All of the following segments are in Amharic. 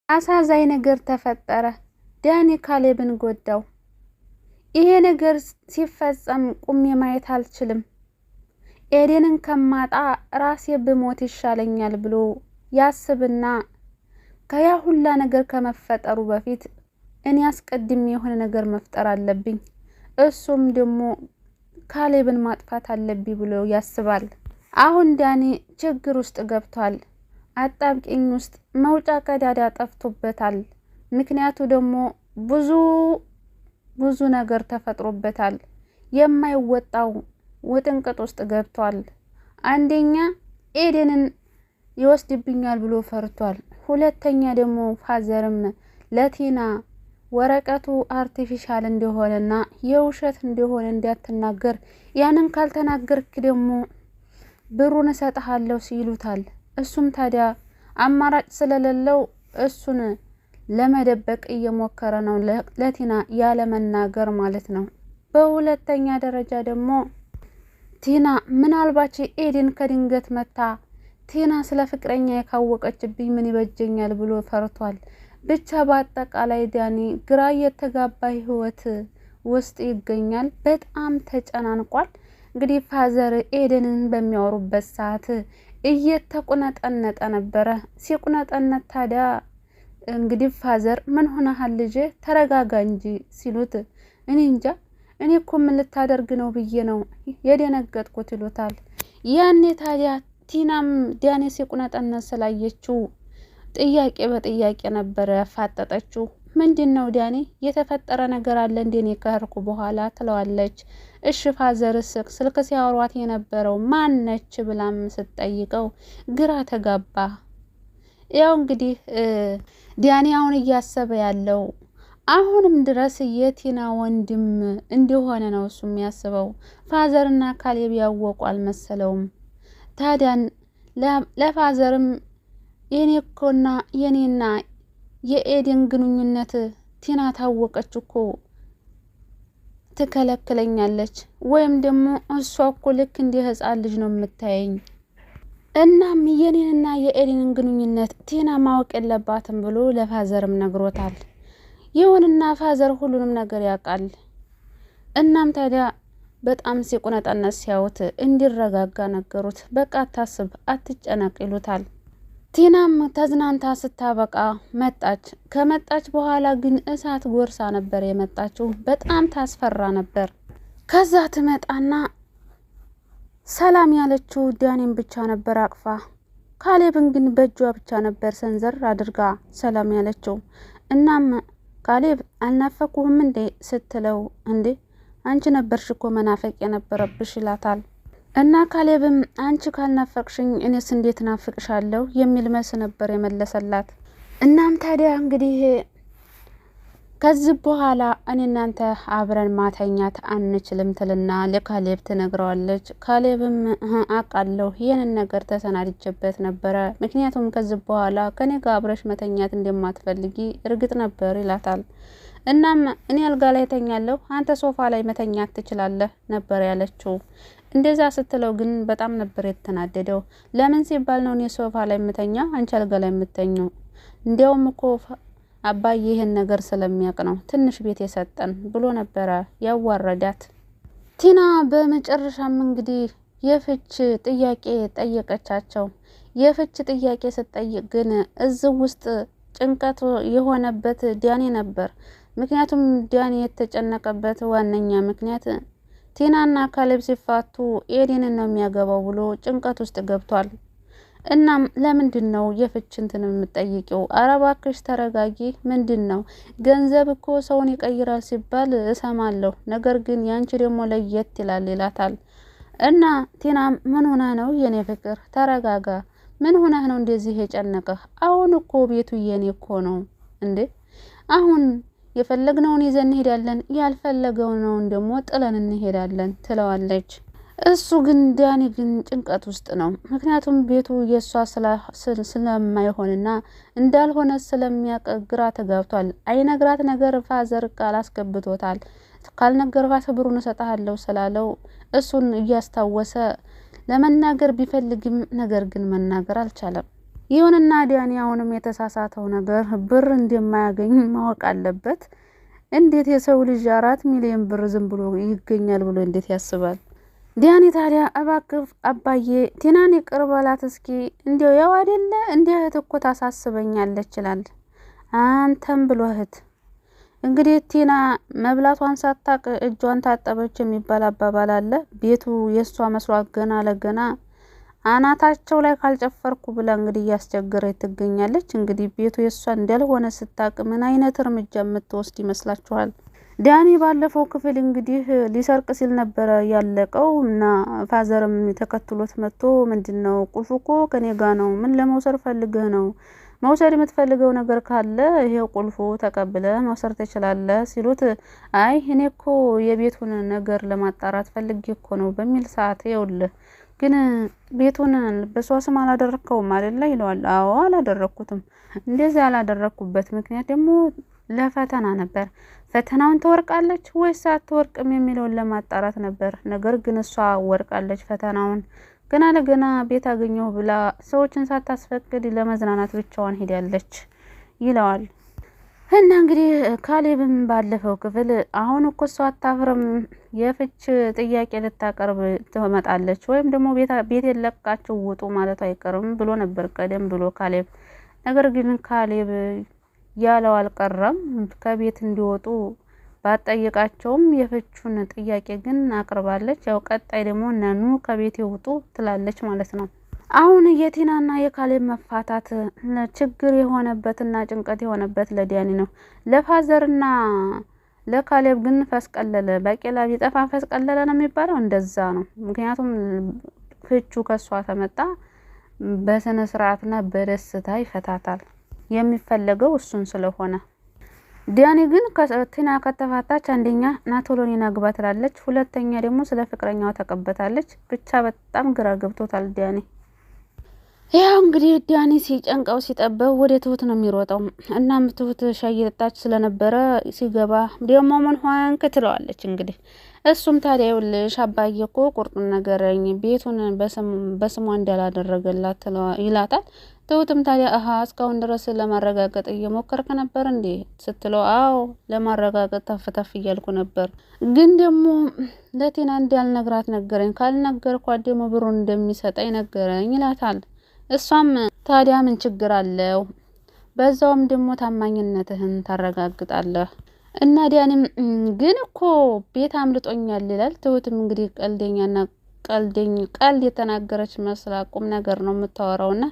አሳዛኝ ነገር ተፈጠረ። ዳኒ ካሌብን ጎዳው። ይሄ ነገር ሲፈጸም ቁሜ ማየት አልችልም፣ ኤደንን ከማጣ ራሴ ብሞት ይሻለኛል ብሎ ያስብና ከያ ሁላ ነገር ከመፈጠሩ በፊት እኔ አስቀድሜ የሆነ ነገር መፍጠር አለብኝ፣ እሱም ደግሞ ካሌብን ማጥፋት አለብኝ ብሎ ያስባል። አሁን ዳኒ ችግር ውስጥ ገብቷል። አጣብቂኝ ውስጥ መውጫ ቀዳዳ ጠፍቶበታል። ምክንያቱ ደግሞ ብዙ ነገር ተፈጥሮበታል። የማይወጣው ውጥንቅጥ ውስጥ ገብቷል። አንደኛ ኤደንን ይወስድብኛል ብሎ ፈርቷል። ሁለተኛ ደግሞ ፋዘርም ለቲና ወረቀቱ አርቲፊሻል እንደሆነና የውሸት እንደሆነ እንዲያትናገር፣ ያንን ካልተናገርክ ደግሞ ብሩን እሰጥሃለሁ ሲሉታል። እሱም ታዲያ አማራጭ ስለሌለው እሱን ለመደበቅ እየሞከረ ነው፣ ለቲና ያለመናገር ማለት ነው። በሁለተኛ ደረጃ ደግሞ ቲና ምናልባት ኤደን ከድንገት መታ ቲና ስለ ፍቅረኛ የካወቀችብኝ ምን ይበጀኛል ብሎ ፈርቷል። ብቻ በአጠቃላይ ዳኒ ግራ የተጋባ ህይወት ውስጥ ይገኛል። በጣም ተጨናንቋል። እንግዲህ ፋዘር ኤደንን በሚያወሩበት ሰዓት እየተቁነጠነጠ ነበረ። ሲቁነጠነጥ ታዲያ እንግዲህ ፋዘር ምን ሆነሃል ልጄ ተረጋጋ እንጂ ሲሉት እኔ እንጃ እኔ እኮ ምን ልታደርግ ነው ብዬ ነው የደነገጥኩት ይሉታል። ያኔ ታዲያ ቲናም ዳኒ ሲቁነጠነጥ ስላየችው ጥያቄ በጥያቄ ነበረ ያፋጠጠችው። ምንድን ነው ዳኒ የተፈጠረ ነገር አለ እንደኔ ከርኩ በኋላ ትለዋለች። እሺ ፋዘር ስልክ ሲያወሯት የነበረው ማነች ብላም ስትጠይቀው ግራ ተጋባ። ያው እንግዲህ ዳኒ አሁን እያሰበ ያለው አሁንም ድረስ የቲና ወንድም እንደሆነ ነው እሱ የሚያስበው። ፋዘርና ካሌብ ያወቁ አልመሰለውም። ታዲያን ለፋዘርም የኔና የኤደን ግንኙነት ቲና ታወቀች እኮ ትከለክለኛለች፣ ወይም ደግሞ እሷ እኮ ልክ እንደ ህፃን ልጅ ነው የምታየኝ። እናም የኔንና የኤደንን ግንኙነት ቲና ማወቅ የለባትም ብሎ ለፋዘርም ነግሮታል። ይሁንና ፋዘር ሁሉንም ነገር ያውቃል። እናም ታዲያ በጣም ሲቁነጠነጥ ሲያዩት እንዲረጋጋ ነገሩት። በቃ አታስብ፣ አትጨነቅ ይሉታል። ቲናም ተዝናንታ ስታበቃ መጣች። ከመጣች በኋላ ግን እሳት ጎርሳ ነበር የመጣችው። በጣም ታስፈራ ነበር። ከዛ ትመጣና ሰላም ያለችው ዳኒን ብቻ ነበር አቅፋ። ካሌብን ግን በእጇ ብቻ ነበር ሰንዘር አድርጋ ሰላም ያለችው። እናም ካሌብ አልናፈኩህም እንዴ ስትለው እንዴ አንቺ ነበርሽ እኮ መናፈቅ የነበረብሽ ይላታል። እና ካሌብም አንቺ ካልናፈቅሽኝ እኔስ እንዴት ናፍቅሻለሁ የሚል መልስ ነበር የመለሰላት። እናም ታዲያ እንግዲህ ከዚህ በኋላ እኔ እናንተ አብረን ማተኛት አንችልም ትልና ለካሌብ ትነግረዋለች። ካሌብም አውቃለሁ ይህንን ነገር ተሰናድቼበት ነበረ፣ ምክንያቱም ከዚህ በኋላ ከኔ ጋር አብረሽ መተኛት እንደማትፈልጊ እርግጥ ነበር ይላታል። እናም እኔ አልጋ ላይ ተኛለሁ፣ አንተ ሶፋ ላይ መተኛት ትችላለህ ነበር ያለችው። እንደዛ ስትለው ግን በጣም ነበር የተናደደው። ለምን ሲባል ነው እኔ ሶፋ ላይ የምተኛ አንቺ አልጋ ላይ የምተኘው? እንዲያውም እኮ አባዬ ይህን ነገር ስለሚያውቅ ነው ትንሽ ቤት የሰጠን ብሎ ነበረ ያዋረዳት። ቲና በመጨረሻም እንግዲህ የፍች ጥያቄ ጠየቀቻቸው። የፍች ጥያቄ ስትጠይቅ ግን እዚህ ውስጥ ጭንቀት የሆነበት ዳኒ ነበር። ምክንያቱም ዳኒ የተጨነቀበት ዋነኛ ምክንያት ቲናና ካሌብ ሲፋቱ ኤደንን ነው የሚያገባው ብሎ ጭንቀት ውስጥ ገብቷል። እናም ለምንድን ነው የፍች እንትን የምትጠይቂው? ኧረ እባክሽ ተረጋጊ። ምንድን ነው ገንዘብ እኮ ሰውን ይቀይራል ሲባል እሰማለሁ፣ ነገር ግን ያንቺ ደግሞ ለየት ይላል ይላታል። እና ቲና ምን ሆነ ነው የኔ ፍቅር ተረጋጋ፣ ምን ሆነ ነው እንደዚህ የጨነቀህ? አሁን እኮ ቤቱ የኔ እኮ ነው እንዴ፣ አሁን የፈለግነውን ይዘን እንሄዳለን፣ ያልፈለገውን ደግሞ ጥለን እንሄዳለን ትለዋለች። እሱ ግን ዳኒ ግን ጭንቀት ውስጥ ነው። ምክንያቱም ቤቱ የእሷ ስለማይሆንና እንዳልሆነ ስለሚያውቅ ግራ ተጋብቷል። አይነግራት ነገር ፋዘር ቃል አስገብቶታል። ካልነገርኳት ብሩን እሰጥሃለሁ ስላለው እሱን እያስታወሰ ለመናገር ቢፈልግም ነገር ግን መናገር አልቻለም። ይሁንና ዳኒ አሁንም የተሳሳተው ነገር ብር እንደማያገኝ ማወቅ አለበት። እንዴት የሰው ልጅ 4 ሚሊዮን ብር ዝም ብሎ ይገኛል ብሎ እንዴት ያስባል? ዳኒ ታዲያ እባክህ አባዬ ቲናን ይቅር በላት እስኪ እንዲያው ያው አይደለ እንደ እህት እኮ ታሳስበኛለች ይላል። አንተም ብሎ እህት እንግዲህ ቲና መብላቷን ሳታቅ እጇን ታጠበች የሚባል አባባል አለ። ቤቱ የእሷ መስሏት ገና ለገና አናታቸው ላይ ካልጨፈርኩ ብላ እንግዲህ እያስቸገረች ትገኛለች። እንግዲህ ቤቱ የእሷ እንዳልሆነ ስታቅ ምን አይነት እርምጃ የምትወስድ ይመስላችኋል? ዳኒ ባለፈው ክፍል እንግዲህ ሊሰርቅ ሲል ነበረ ያለቀው እና ፋዘርም ተከትሎት መጥቶ ምንድነው ቁልፉ እኮ ከኔ ጋ ነው፣ ምን ለመውሰድ ፈልገህ ነው? መውሰድ የምትፈልገው ነገር ካለ ይሄው ቁልፉ ተቀብለ መውሰድ ትችላለህ ሲሉት፣ አይ እኔ እኮ የቤቱን ነገር ለማጣራት ፈልጌ እኮ ነው በሚል ሰዓት ይኸውልህ ግን ቤቱን በሷ ስም አላደረከውም አይደለ ይለዋል። አዎ አላደረኩትም። እንደዚህ ያላደረኩበት ምክንያት ደግሞ ለፈተና ነበር። ፈተናውን ትወርቃለች ወይስ አትወርቅም የሚለውን ለማጣራት ነበር። ነገር ግን እሷ ወርቃለች ፈተናውን። ገና ለገና ቤት አገኘሁ ብላ ሰዎችን ሳታስፈቅድ ለመዝናናት ብቻዋን ሄዳለች ይለዋል። እና እንግዲህ ካሌብም ባለፈው ክፍል አሁን እኮ እሷ አታፍርም፣ የፍች ጥያቄ ልታቀርብ ትመጣለች ወይም ደግሞ ቤት የለቃችሁ ውጡ ማለቱ አይቀርም ብሎ ነበር ቀደም ብሎ ካሌብ። ነገር ግን ካሌብ ያለው አልቀረም። ከቤት እንዲወጡ ባጠየቃቸውም የፍቹን ጥያቄ ግን አቅርባለች። ያው ቀጣይ ደግሞ ነኑ ከቤት ይውጡ ትላለች ማለት ነው። አሁን የቲናና የካሌብ መፋታት ችግር የሆነበትና ጭንቀት የሆነበት ለዳኒ ነው። ለፋዘርና ለካሌብ ግን ፈስቀለለ። ባቄላ ቢጠፋ ፈስቀለለ ነው የሚባለው፣ እንደዛ ነው። ምክንያቱም ፍቹ ከሷ ተመጣ በስነ ስርዓትና በደስታ ይፈታታል። የሚፈለገው እሱን ስለሆነ ዳኒ ግን ቲና ከተፋታች አንደኛ ናቶሎኒ ናግባ ትላለች፣ ሁለተኛ ደግሞ ስለ ፍቅረኛው ተቀበታለች። ብቻ በጣም ግራ ገብቶታል ዳኒ። ያው እንግዲህ ዳኒ ሲጨንቀው ሲጠበው ወደ ትሁት ነው የሚሮጠው። እናም ትሁት ሻይ እየጠጣች ስለነበረ ሲገባ ደግሞ ምን ሆንክ ትለዋለች። እንግዲህ እሱም ታዲያ ይኸውልሽ አባዬ እኮ ቁርጡን ነገረኝ ቤቱን በስሟ እንዳላደረገላት ይላታል። ትሁትም ታዲያ እስካሁን ድረስ ለማረጋገጥ እየሞከርክ ነበር እንዴ ስትለው፣ አዎ ለማረጋገጥ ተፍተፍ እያልኩ ነበር፣ ግን ደግሞ ለቴና እንዳልነግራት ነገረኝ፣ ካልነገርኳት ደግሞ ብሩን እንደሚሰጠኝ ነገረኝ ይላታል። እሷም ታዲያ ምን ችግር አለው? በዛውም ደግሞ ታማኝነትህን ታረጋግጣለህ። እና ዳኒም ግን እኮ ቤት አምልጦኛል ይላል። ትሁትም እንግዲህ ቀልደኛና ቀልድ የተናገረች መስላ ቁም ነገር ነው የምታወራውና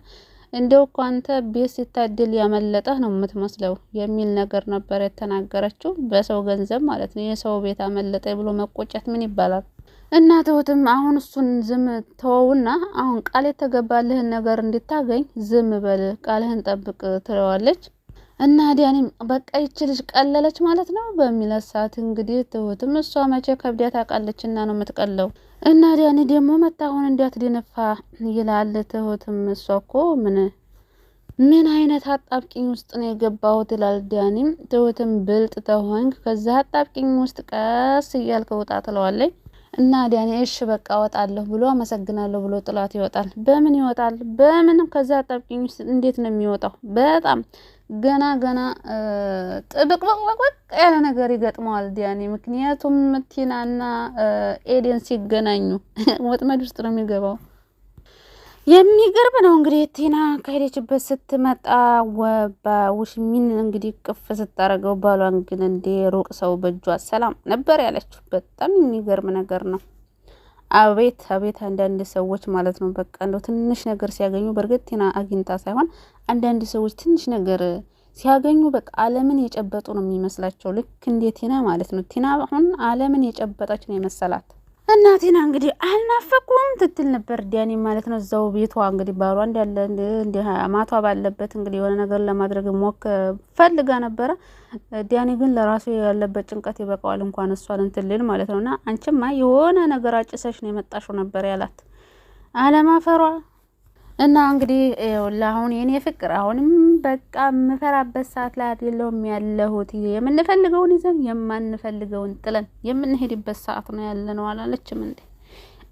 እንደው እኮ አንተ ቤት ሲታደል ያመለጠህ ነው የምትመስለው የሚል ነገር ነበር የተናገረችው። በሰው ገንዘብ ማለት ነው። የሰው ቤት አመለጠ ብሎ መቆጨት ምን ይባላል? እና ትሁትም አሁን እሱን ዝም ተወውና አሁን ቃል የተገባልህን ነገር እንድታገኝ ዝም በል፣ ቃልህን ጠብቅ ትለዋለች። እና ዳኒም በቃ ይች ልጅ ቀለለች ማለት ነው በሚለት ሰዓት እንግዲህ ትሁትም እሷ መቼ ከብዳ ታውቃለችና ነው የምትቀለው። እና ዳኒ ደግሞ መታሁን እንዳትደነፋ ይላል። ትሁትም እሷ እኮ ምን አይነት አጣብቂኝ ውስጥ ነው የገባሁት ይላል ዳኒም። ትሁትም ብልጥ ተሆንክ ከዛ አጣብቂኝ ውስጥ ቀስ እያልክ ውጣ ትለዋለች። እና ዳኒ እሺ በቃ ወጣለሁ ብሎ አመሰግናለሁ ብሎ ጥላት ይወጣል። በምን ይወጣል? በምን ከዛ አጣብቂኝ ውስጥ እንዴት ነው የሚወጣው? በጣም ገና ጥብቅብቅ ያለ ነገር ይገጥመዋል ዳኒ። ምክንያቱም ቲናና ኤደን ሲገናኙ ወጥመድ ውስጥ ነው የሚገባው። የሚገርም ነው እንግዲህ ቲና ከሄደችበት ስትመጣ በውሽሚን እንግዲህ ቅፍ ስታረገው ባሏን ግን እንደ ሩቅ ሰው በእጇ ሰላም ነበር ያለችው። በጣም የሚገርም ነገር ነው። አቤት አንዳንድ ሰዎች ማለት ነው በቃ እንደው ትንሽ ነገር ሲያገኙ፣ በእርግጥ ቲና አግኝታ ሳይሆን አንዳንድ ሰዎች ትንሽ ነገር ሲያገኙ በቃ ዓለምን የጨበጡ ነው የሚመስላቸው። ልክ እንደ ቲና ማለት ነው። ቲና አሁን ዓለምን የጨበጠች ነው የመሰላት። እና ቲና እንግዲህ አልናፈቁም ትትል ነበር ዳኒ ማለት ነው። እዛው ቤቷ እንግዲህ ባሏ እንዳለ እንደ ማቷ ባለበት እንግዲህ የሆነ ነገር ለማድረግ ፈልጋ ነበረ። ዳኒ ግን ለራሱ ያለበት ጭንቀት ይበቃዋል እንኳን እሷ ልንትልል ማለት ነውና አንቺማ የሆነ ነገር አጭሰሽ ነው የመጣሽው ነበር ያላት አለማፈሯ። እና እንግዲህ ለአሁን የኔ ፍቅር አሁንም በቃ የምፈራበት ሰዓት ላይ አይደለም ያለሁት። የምንፈልገውን ይዘን የማንፈልገውን ጥለን የምንሄድበት ሰዓት ነው ያለነው አላለችም እንዴ?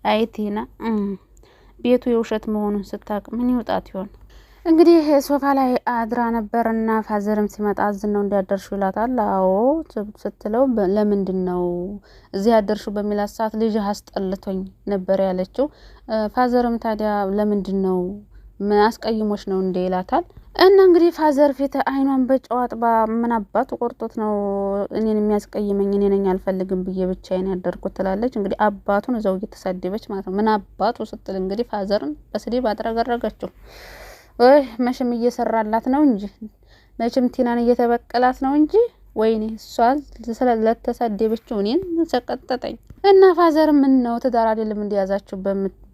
አይ ቲና ቤቱ የውሸት መሆኑን ስታውቅ ምን ይውጣት ይሆን? እንግዲህ ሶፋ ላይ አድራ ነበርና ፋዘርም ሲመጣ አዝን ነው እንዲያደርሹ ይላታል። አዎ ስትለው ለምንድን ነው እዚህ ያደርሹ በሚላት ሰዓት ልጅ አስጠልቶኝ ነበር ያለችው። ፋዘርም ታዲያ ለምንድን ነው ምን አስቀይሞች ነው እንዴ ይላታል። እና እንግዲህ ፋዘር ፊት አይኗን በጨዋጥ ምን አባቱ ቆርጦት ነው እኔን የሚያስቀይመኝ እኔ ነኝ አልፈልግም ብዬ ብቻዬን ያደርኩት ትላለች። እንግዲህ አባቱን እዛው እየተሳደበች ማለት ነው። ምን አባቱ ስትል እንግዲህ ፋዘርን በስድብ አጥረገረገችው። ወይ መቼም እየሰራላት ነው እንጂ መቼም ቲናን እየተበቀላት ነው እንጂ ወይኔ እሷ ስለተሳደበችው እኔን ሰቀጠጠኝ። እና ፋዘር ምን ነው ትዳር አይደለም እንዲያዛችሁ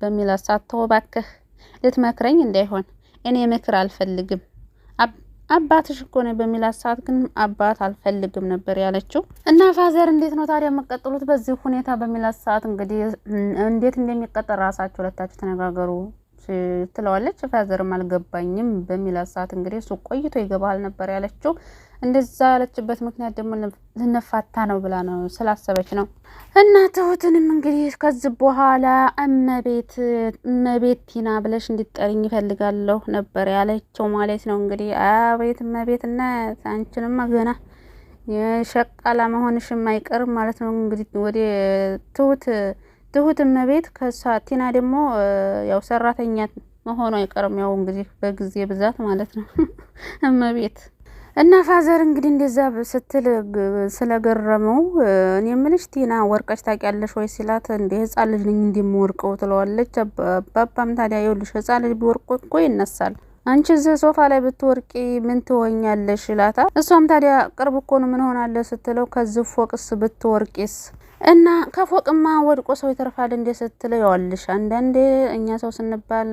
በሚላት ሰዓት ተው እባክህ ልትመክረኝ እንዳይሆን እኔ ምክር አልፈልግም አባትሽ እኮ ነው በሚላት ሰዓት ግን አባት አልፈልግም ነበር ያለችው። እና ፋዘር እንዴት ነው ታዲያ መቀጠሉት በዚህ ሁኔታ በሚላት ሰዓት እንግዲህ እንዴት እንደሚቀጠል ራሳችሁ ሁለታችሁ ተነጋገሩ ትለዋለች። ፋዘርም አልገባኝም በሚላት ሰዓት እንግዲህ እሱ ቆይቶ ይገባል ነበር ያለችው። እንደዛ ያለችበት ምክንያት ደግሞ ልንፋታ ነው ብላ ነው ስላሰበች ነው። እና ትሁትንም እንግዲህ ከዚህ በኋላ እመቤት ቲና ብለሽ እንድትጠሪኝ ይፈልጋለሁ ነበር ያለችው ማለት ነው። እንግዲህ አቤት እመቤትነት አንቺንማ ገና የሸቃላ መሆንሽ የማይቀርም ማለት ነው። እንግዲህ ወደ ትሁት እመቤት ቲና ደግሞ ያው ሰራተኛ መሆኑ አይቀርም። ያው እንግዲህ በጊዜ ብዛት ማለት ነው እመቤት። እና ፋዘር እንግዲህ እንደዛ ስትል ስለገረመው እኔ የምልሽ ቲና ወርቀሽ ታውቂያለሽ ወይ ሲላት እንደ ህፃን ልጅ ነኝ እንደምወርቀው ትለዋለች። አባባም ታዲያ ይኸውልሽ ህፃን ልጅ ቢወርቅ እኮ ይነሳል አንቺ እዚህ ሶፋ ላይ ብትወርቂ ምን ትሆኛለሽ ይላታል። እሷም ታዲያ ቅርብ እኮ ነው ምን ሆናለሽ ስትለው ከዚህ ፎቅስ ብትወርቂስ እና ከፎቅማ ወድቆ ሰው ይተርፋል እንደ ስትለው ይኸውልሽ አንዳንዴ እኛ ሰው ስንባል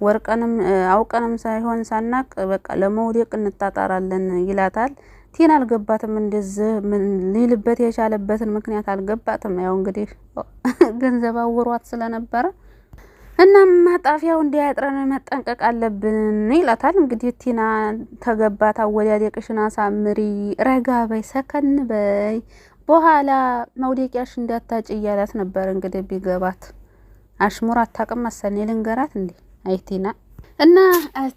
ወርቀንም አውቀንም ሳይሆን ሳናቅ በቃ ለመውደቅ እንጣጣራለን ይላታል። ቲና አልገባትም እንደዚህ ሊልበት የቻለበትን ምክንያት አልገባትም። ያው እንግዲህ ገንዘብ አውሯት ስለነበረ እና ማጣፊያው እንዲያጥረን መጠንቀቅ አለብን ይላታል። እንግዲህ ቲና ተገባት አወዳደቅሽን አሳምሪ ረጋ በይ ሰከን በይ በኋላ መውደቂያሽ እንዳታጭ እያላት ነበር። እንግዲህ ቢገባት አሽሙር አታውቅም መሰለኝ ልንገራት እንዴ አይቲና እና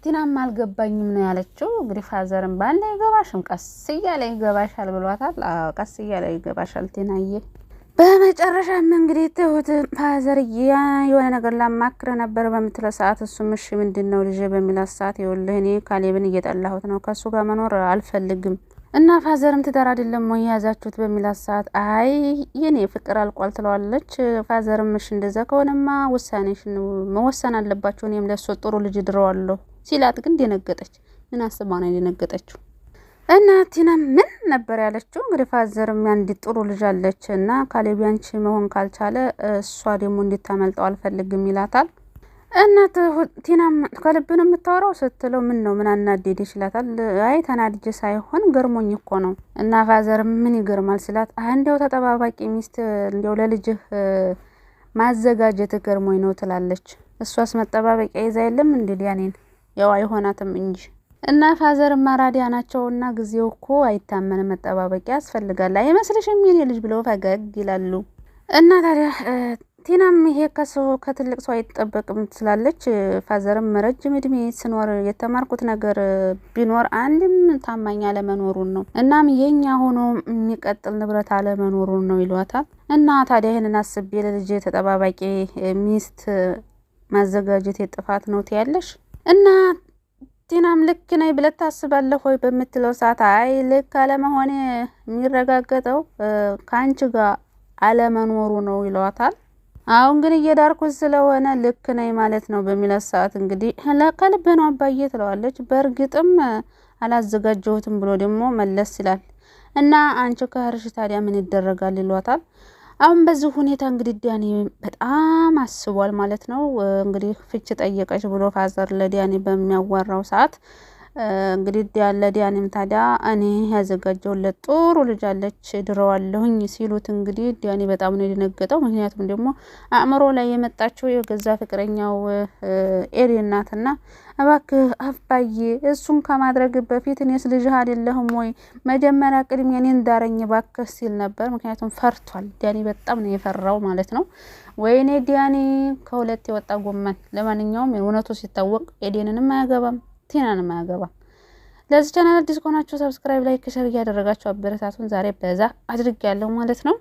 ቲናም አልገባኝም ነው ያለችው። እንግዲህ ፋዘርም ባለ ይገባሽም ቀስ እያለ ይገባሻል ብሏታል። ቀስ እያለ ይገባሻል ቲናዬ። በመጨረሻም እንግዲህ ትሁት ፋዘር የሆነ ነገር ላማክረ ነበር በምትለው ሰዓት እሱም እሺ ምንድነው ልጅ በሚላት ሰዓት ይኸውልህ እኔ ካሌብን እየጠላሁት ነው ከሱ ጋር መኖር አልፈልግም እና ፋዘርም ትዳር አይደለም ወይ ያዛችሁት በሚላት ሰዓት አይ የኔ ፍቅር አልቋል ትለዋለች። ፋዘርም እሺ እንደዛ ከሆነማ ውሳኔሽን መወሰን አለባችሁ እኔም ለሱ ጥሩ ልጅ ድረዋለሁ ሲላት ግን ደነገጠች። ምን አስባ ነው የደነገጠችው? እና ቲና ምን ነበር ያለችው? እንግዲህ ፋዘርም አንዲት ጥሩ ልጅ አለች እና ካሌብ ያንቺ መሆን ካልቻለ እሷ ደግሞ እንድታመልጠው አልፈልግም ይላታል። እና ቲና ከልብ ነው የምታወራው ስትለው ምን ነው ምን አናደደሽ ይላታል። አይ ተናድጄ ሳይሆን ገርሞኝ እኮ ነው። እና ፋዘር ምን ይገርማል ሲላት አንዴው ተጠባባቂ ሚስት እንደው ለልጅህ ማዘጋጀት ገርሞኝ ነው ትላለች። እሷስ መጠባበቂያ ይዛ የለም እንዴ ዲያኔን ያው አይሆናትም እንጂ። እና ፋዘር ማራዲያ ናቸውና ጊዜው እኮ አይታመን መጠባበቂያ ያስፈልጋል አይመስልሽም የኔ ልጅ ብለው ፈገግ ይላሉ። እና ታዲያ ቲናም ይሄ ከትልቅ ሰው አይጠበቅም ትላለች። ፋዘርም ረጅም እድሜ ስኖር የተማርኩት ነገር ቢኖር አንድም ታማኝ አለመኖሩን ነው እናም የኛ ሆኖ የሚቀጥል ንብረት አለመኖሩን ነው ይሏታል። እና ታዲያ ይሄንን አስቤ ለልጅ ተጠባባቂ ሚስት ማዘጋጀት የጥፋት ነው ትያለሽ? እና ቲናም ልክ ነኝ ብለህ ታስባለህ ወይ በምትለው ሰዓት አይ ልክ አለመሆኔ የሚረጋገጠው ከአንቺ ጋር አለመኖሩ ነው ይሏታል። አሁን ግን እየዳርኩት ስለሆነ ልክ ነኝ ማለት ነው በሚለው ሰዓት እንግዲህ ከልብ ነው አባዬ ትለዋለች። በእርግጥም አላዘጋጀሁትም ብሎ ደግሞ መለስ ይላል። እና አንቺ ከህርሽ ታዲያ ምን ይደረጋል ይሏታል። አሁን በዚህ ሁኔታ እንግዲህ ዲያኔ በጣም አስቧል ማለት ነው። እንግዲህ ፍች ጠየቀች ብሎ ፋዘር ለዲያኔ በሚያዋራው ሰዓት እንግዲህ ያለ ዲያኔም ታዲያ እኔ ያዘጋጀውለት ጥሩ ልጅ አለች ድረዋለሁኝ ሲሉት እንግዲህ ዲያኔ በጣም ነው የደነገጠው። ምክንያቱም ደግሞ አእምሮ ላይ የመጣቸው የገዛ ፍቅረኛው ኤሊ እናትና እባክህ አባዬ እሱን ከማድረግ በፊት እኔስ ልጅህ አይደለሁም ወይ መጀመሪያ ቅድሚያ እኔን ዳረኝ እባክህ ሲል ነበር። ምክንያቱም ፈርቷል። ዲያኔ በጣም ነው የፈራው ማለት ነው። ወይኔ ዲያኔ ከሁለት የወጣ ጎመን። ለማንኛውም እውነቱ ሲታወቅ ኤዴንንም አያገባም ቲናንም አያገባም። ለዚህ ቻናል አዲስ ከሆናችሁ ሰብስክራይብ፣ ላይክ፣ ሼር እያደረጋችሁ አበረታቱን። ዛሬ በዛ አድርጌያለሁ ማለት ነው።